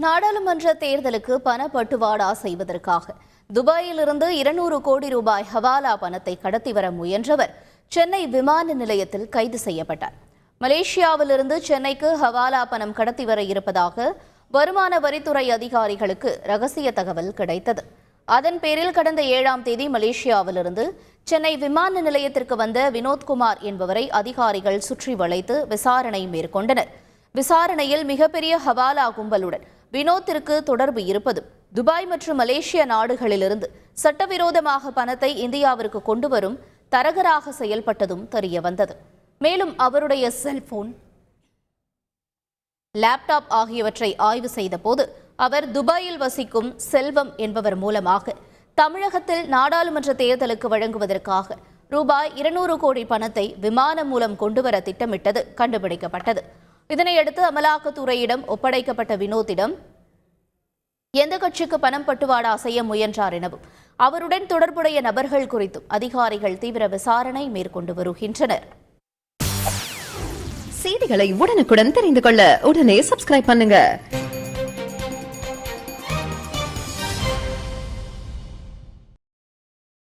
நாடாளுமன்ற தேர்தலுக்கு பணப்பட்டுவாடா செய்வதற்காக துபாயிலிருந்து 200 கோடி ரூபாய் ஹவாலா பணத்தை கடத்தி வர முயன்றவர் சென்னை விமான நிலையத்தில் கைது செய்யப்பட்டார். மலேசியாவிலிருந்து சென்னைக்கு ஹவாலா பணம் கடத்தி வர இருப்பதாக வருமான வரித்துறை அதிகாரிகளுக்கு ரகசிய தகவல் கிடைத்தது. அதன் பேரில் கடந்த 7ஆம் தேதி மலேசியாவிலிருந்து சென்னை விமான நிலையத்திற்கு வந்த வினோத்குமார் என்பவரை அதிகாரிகள் சுற்றி வளைத்து விசாரணை மேற்கொண்டனர். விசாரணையில் மிகப்பெரிய ஹவாலா கும்பலுடன் வினோத்திற்கு தொடர்பு இருப்பதும் துபாய் மற்றும் மலேசிய நாடுகளிலிருந்து சட்டவிரோதமாக பணத்தை இந்தியாவிற்கு கொண்டு வரும் தரகராக செயல்பட்டதும் தெரியவந்தது. மேலும் அவருடைய செல்போன், லேப்டாப் ஆகியவற்றை ஆய்வு செய்த போது அவர் துபாயில் வசிக்கும் செல்வம் என்பவர் மூலமாக தமிழகத்தில் நாடாளுமன்ற தேர்தலுக்கு வழங்குவதற்காக ரூபாய் 200 கோடி பணத்தை விமானம் மூலம் கொண்டுவர திட்டமிட்டது கண்டுபிடிக்கப்பட்டது. இதனையடுத்து அமலாக்கத்துறையிடம் ஒப்படைக்கப்பட்ட வினோத்திடம் எந்த கட்சிக்கு பணம் பட்டுவாடா செய்ய முயன்றார் எனவும் அவருடன் தொடர்புடைய நபர்கள் குறித்தும் அதிகாரிகள் தீவிர விசாரணை மேற்கொண்டு வருகின்றனர். செய்திகளை உடனுக்குடன் தெரிந்து கொள்ள உடனே சப்ஸ்கிரைப் பண்ணுங்க.